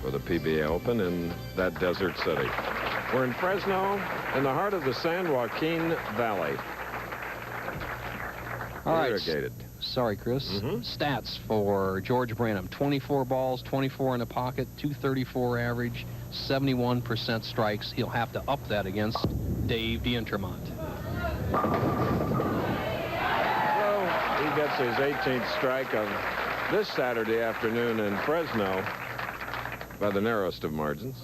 for the PBA Open in that desert city. We're in Fresno, in the heart of the San Joaquin Valley. All right. Irrigated. Sorry, Chris. Stats for George Branham. 24 balls, 24 in the pocket, 234 average, 71% strikes. He'll have to up that against Dave D'Entremont. Well, he gets his 18th strike of this Saturday afternoon in Fresno by the narrowest of margins.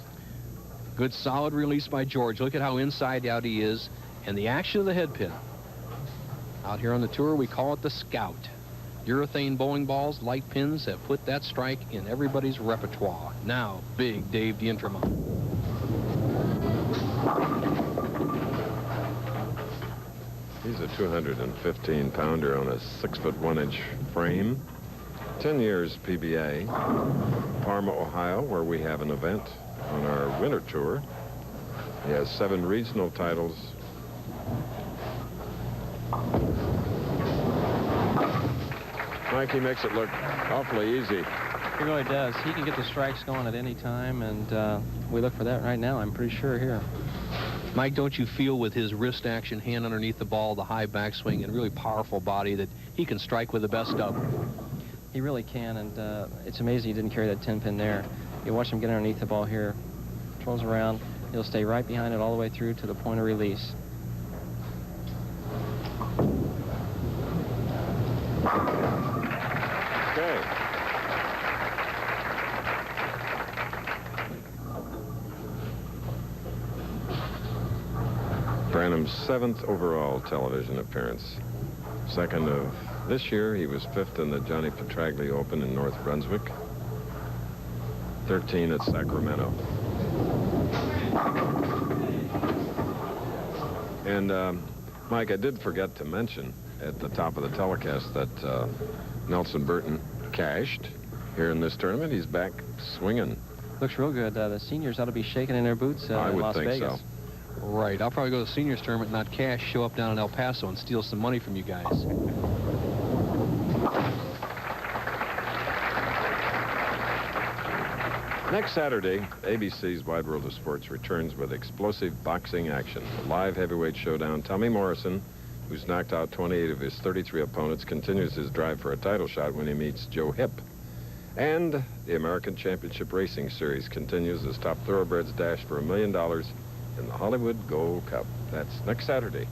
Good solid release by George. Look at how inside out he is, and the action of the head pin. Out here on the tour, we call it the Scout. Urethane bowling balls, light pins have put that strike in everybody's repertoire. Now, big Dave D'Entremont. He's a 215-pounder on a 6'1" frame. 10 years PBA. Parma, Ohio, where we have an event on our winter tour. He has 7 regional titles. Mikey makes it look awfully easy. He really does. He can get the strikes going at any time, and we look for that right now, I'm pretty sure, here. Mike, don't you feel with his wrist action, hand underneath the ball, the high backswing, and really powerful body that he can strike with the best of? He really can, and it's amazing he didn't carry that 10-pin there. You watch him get underneath the ball here, twirls around, he'll stay right behind it all the way through to the point of release. Okay. Branham's 7th overall television appearance. 2nd of this year. He was 5th in the Johnny Petraglia Open in North Brunswick. 13 at Sacramento. And Mike, I did forget to mention at the top of the telecast that Nelson Burton cashed here in this tournament. He's back swinging. Looks real good. The seniors ought to be shaking in their boots I in would Las think Vegas. so. Right. I'll probably go to the seniors tournament, not cash, show up down in El Paso and steal some money from you guys. Next Saturday, ABC's Wide World of Sports returns with explosive boxing action. A live heavyweight showdown. Tommy Morrison, who's knocked out 28 of his 33 opponents, continues his drive for a title shot when he meets Joe Hipp. And the American Championship Racing Series continues as top thoroughbreds dash for $1 million in the Hollywood Gold Cup. That's next Saturday.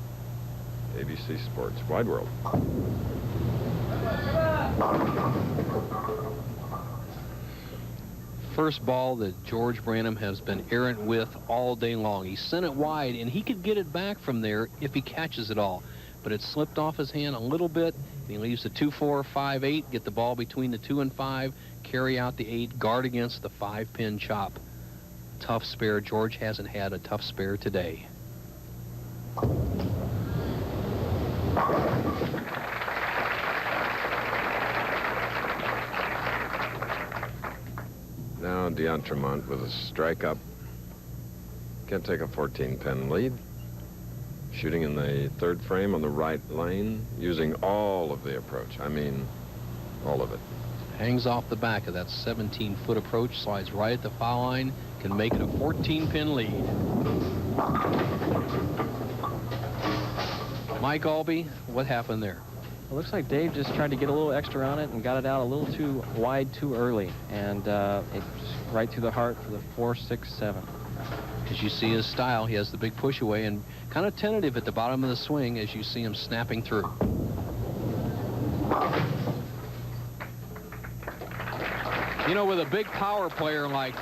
ABC Sports Wide World. First ball that George Branham has been errant with all day long. He sent it wide, and he could get it back from there if he catches it all. But it slipped off his hand a little bit. And he leaves the 2-4, 5-8, get the ball between the 2 and 5, carry out the 8, guard against the 5-pin chop. Tough spare. George hasn't had a tough spare today. Now D'Entremont with a strike up. Can take a 14-pin lead. Shooting in the 3rd frame on the right lane, using all of the approach. I mean, all of it. Hangs off the back of that 17-foot approach, slides right at the foul line, can make it a 14-pin lead. Mike Albee, what happened there? It looks like Dave just tried to get a little extra on it and got it out a little too wide too early, and it just right through the heart for the 4, 6, 7. As you see his style, he has the big push away and kind of tentative at the bottom of the swing as you see him snapping through. You know, with a big power player like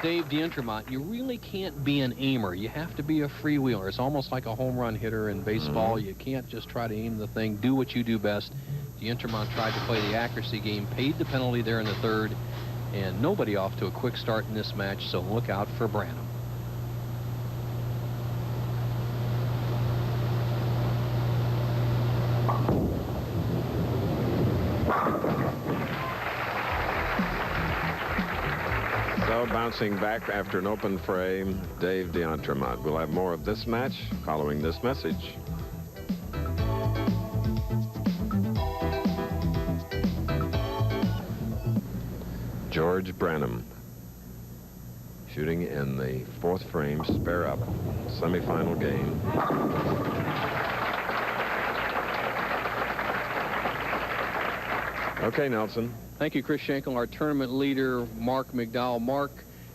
Dave D'Entremont, you really can't be an aimer. You have to be a freewheeler. It's almost like a home run hitter in baseball. You can't just try to aim the thing. Do what you do best. D'Entremont tried to play the accuracy game, paid the penalty there in the 3rd, and nobody off to a quick start in this match, so look out for Branham. So bouncing back after an open frame, Dave D'Entremont. We'll have more of this match following this message. George Branham shooting in the 4th frame, spare up, semifinal game. Okay, Nelson. Thank you, Chris Schenkel. Our tournament leader, Mark McDowell. Mark,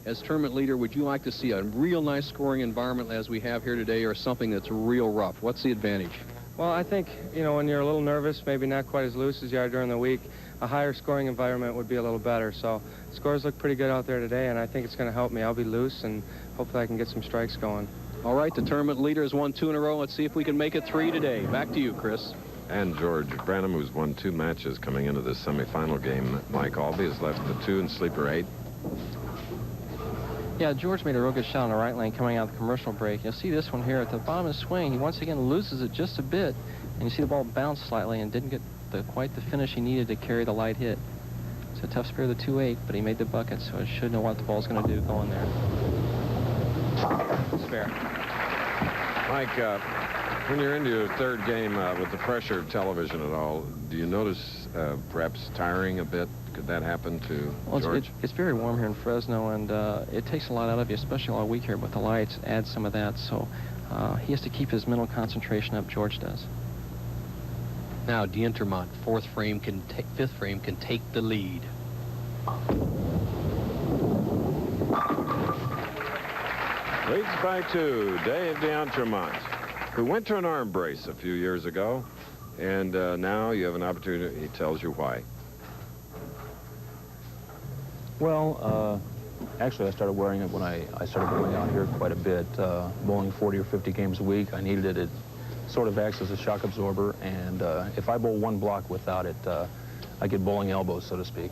as tournament leader, would you like to see a real nice scoring environment as we have here today, or something that's real rough? What's the advantage? Well, I think, you know, when you're a little nervous, maybe not quite as loose as you are during the week, a higher scoring environment would be a little better. So scores look pretty good out there today, and I think it's going to help me. I'll be loose, and hopefully I can get some strikes going. All right, the tournament leader has won 2 in a row. Let's see if we can make it 3 today. Back to you, Chris. And George Branham, who's won 2 matches coming into this semifinal game. Mike Albee has left the 2 in sleeper 8. Yeah, George made a real good shot on the right lane coming out of the commercial break. You'll see this one here at the bottom of the swing. He once again loses it just a bit, and you see the ball bounce slightly and didn't get quite the finish he needed to carry the light hit. It's a tough spare of the 2-8, but he made the bucket, so he should know what the ball's going to do going there. Spare. Mike, when you're into your 3rd game with the pressure of television at all, do you notice perhaps tiring a bit? Could that happen to George? It's very warm here in Fresno, and it takes a lot out of you, especially all week here with the lights. Adds some of that, so he has to keep his mental concentration up. George does. Now, D'Entremont, 4th frame, 5th frame, can take the lead. Leads by 2, Dave D'Entremont, who went to an arm brace a few years ago, and now you have an opportunity. He tells you why. Well, actually, I started wearing it when I started going out here quite a bit, bowling 40 or 50 games a week. I needed it. It sort of acts as a shock absorber, and if I bowl 1 block without it, I get bowling elbows, so to speak.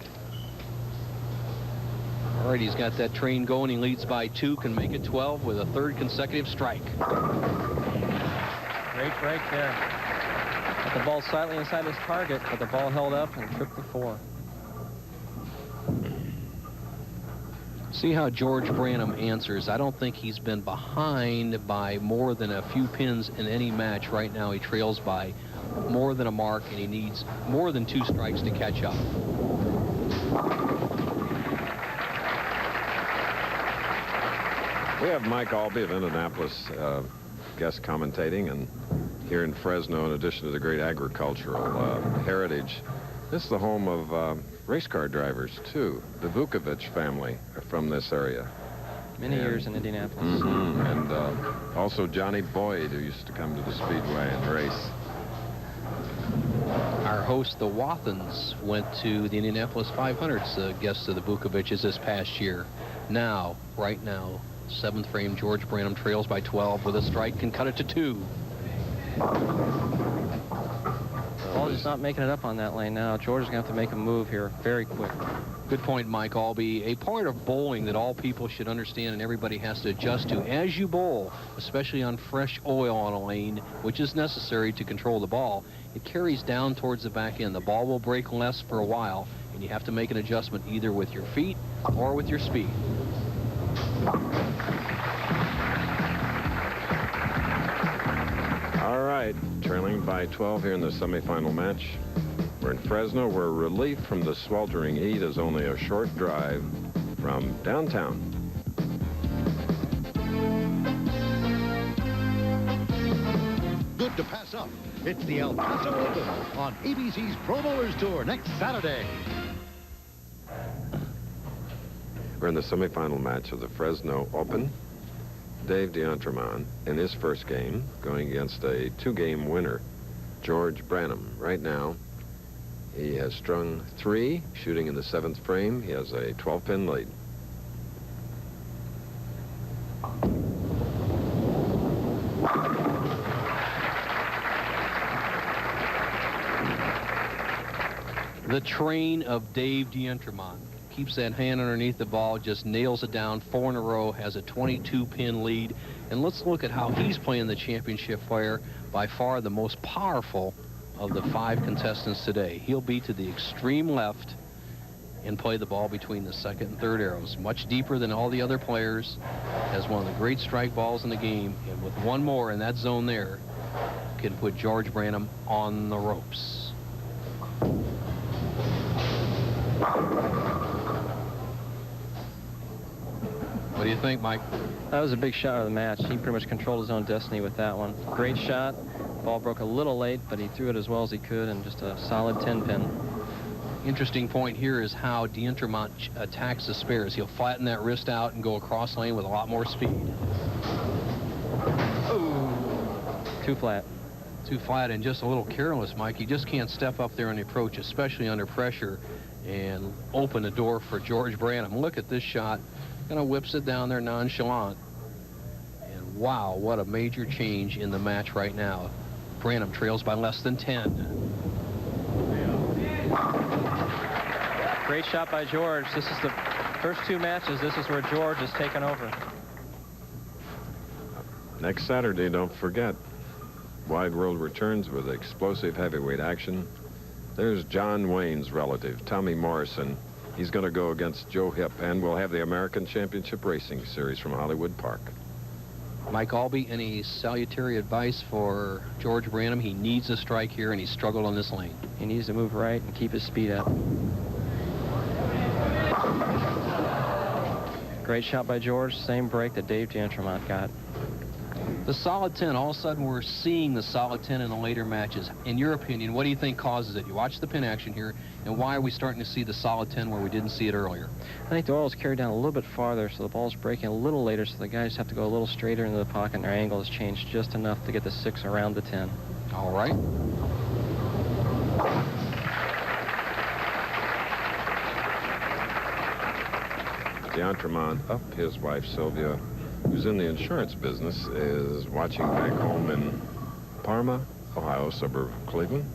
All right, he's got that train going. He leads by 2, can make it 12 with a 3rd consecutive strike. Great break there. Got the ball slightly inside his target, but the ball held up and tripped the 4. See how George Branham answers. I don't think he's been behind by more than a few pins in any match. Right now he trails by more than a mark, and he needs more than 2 strikes to catch up. We have Mike Albee of Indianapolis guest commentating, and here in Fresno, in addition to the great agricultural heritage, this is the home of race car drivers, too. The Vukovich family are from this area. Many years in Indianapolis. Mm-hmm. And also Johnny Boyd, who used to come to the Speedway and race. Our host, the Wathans, went to the Indianapolis 500s, guests of the Vukoviches this past year. Now, right now, 7th frame, George Branham trails by 12 with a strike, can cut it to 2. Ball is not making it up on that lane now. George is going to have to make a move here very quick. Good point, Mike Albee. A part of bowling that all people should understand and everybody has to adjust to as you bowl, especially on fresh oil on a lane, which is necessary to control the ball, it carries down towards the back end. The ball will break less for a while, and you have to make an adjustment either with your feet or with your speed. All right, trailing by 12 here in the semifinal match. We're in Fresno, where relief from the sweltering heat is only a short drive from downtown. Good to pass up. It's the El Paso Open on ABC's Pro Bowlers Tour next Saturday. We're in the semifinal match of the Fresno Open. Dave D'Entremont in his first game going against a 2-game winner, George Branham. Right now, he has strung 3, shooting in the 7th frame. He has a 12-pin lead. The train of Dave D'Entremont. Keeps that hand underneath the ball, just nails it down 4 in a row, has a 22-pin lead. And let's look at how he's playing the championship player, by far the most powerful of the 5 contestants today. He'll be to the extreme left and play the ball between the 2nd and 3rd arrows. Much deeper than all the other players. Has one of the great strike balls in the game, and with one more in that zone there, can put George Branham on the ropes. What do you think, Mike? That was a big shot of the match. He pretty much controlled his own destiny with that one. Great shot. Ball broke a little late, but he threw it as well as he could, and just a solid 10-pin. Interesting point here is how D'Entremont attacks the spares. He'll flatten that wrist out and go across lane with a lot more speed. Too flat. Too flat and just a little careless, Mike. He just can't step up there in the approach, especially under pressure, and open the door for George Branham. Look at this shot. Kind of whips it down there nonchalant. And wow, what a major change in the match right now. Branham trails by less than 10. Great shot by George. This is the first 2 matches. This is where George has taken over. Next Saturday, don't forget, Wide World returns with explosive heavyweight action. There's John Wayne's relative, Tommy Morrison. He's going to go against Joe Hipp, and we'll have the American Championship Racing Series from Hollywood Park. Mike Albee, any salutary advice for George Branham? He needs a strike here, and he struggled on this lane. He needs to move right and keep his speed up. Great shot by George. Same break that Dave D'Entremont got. The solid 10, all of a sudden we're seeing the solid 10 in the later matches. In your opinion, what do you think causes it? You watch the pin action here, and why are we starting to see the solid 10 where we didn't see it earlier? I think the oil's carried down a little bit farther, so the ball's breaking a little later, so the guys have to go a little straighter into the pocket, and their angle has changed just enough to get the 6 around the 10. All right. D'Entremont up, his wife Sylvia, who's in the insurance business, is watching back home in Parma, Ohio, suburb of Cleveland.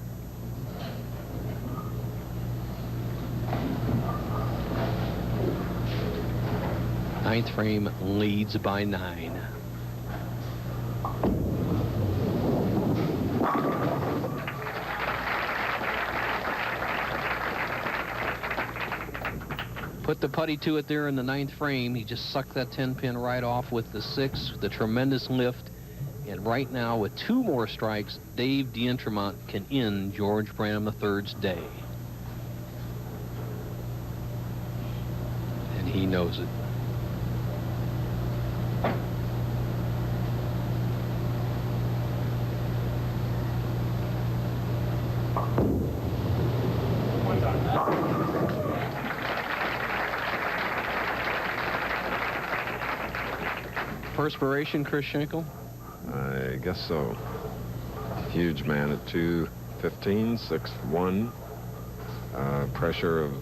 Ninth frame leads by 9. Put the putty to it there in the 9th frame. He just sucked that 10-pin right off with the 6, the tremendous lift. And right now, with 2 more strikes, Dave D'Entremont can end George Branham III's day. And he knows it. Perspiration, Chris Schenkel? I guess so. Huge man at 215, 6'1". Pressure of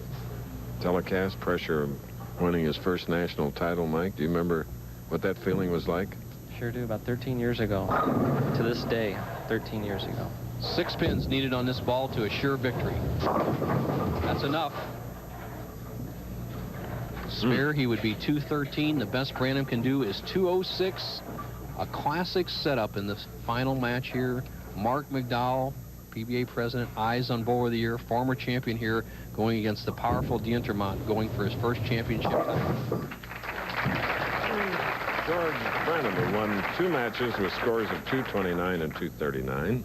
telecast, pressure of winning his first national title, Mike. Do you remember what that feeling was like? Sure do. About 13 years ago. To this day, 13 years ago. 6 pins needed on this ball to assure victory. That's enough. Spare, he would be 213. The best Branham can do is 206. A classic setup in the final match here. Mark McDowell, PBA president, eyes on Bowler of the Year, former champion here, going against the powerful D'Entremont, going for his first championship title. George Branham, who won 2 matches with scores of 229 and 239.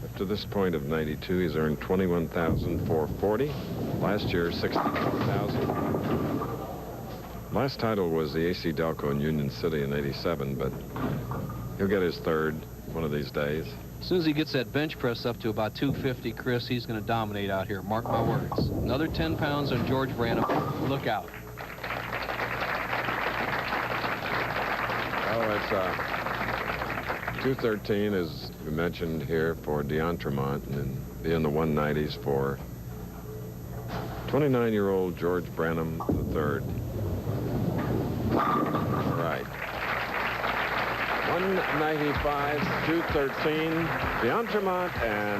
Up to this point of 92, he's earned $21,440. Last year, $64,000. Last title was the AC Delco in Union City in '87, but he'll get his 3rd one of these days. As soon as he gets that bench press up to about 250, Chris, he's going to dominate out here. Mark my words. Another 10 pounds on George Branham. Look out. Well, it's 213, as we mentioned here, for D'Entremont, and be in the 190s for 29-year-old George Branham III. All right. 195, 213, D'Entremont, and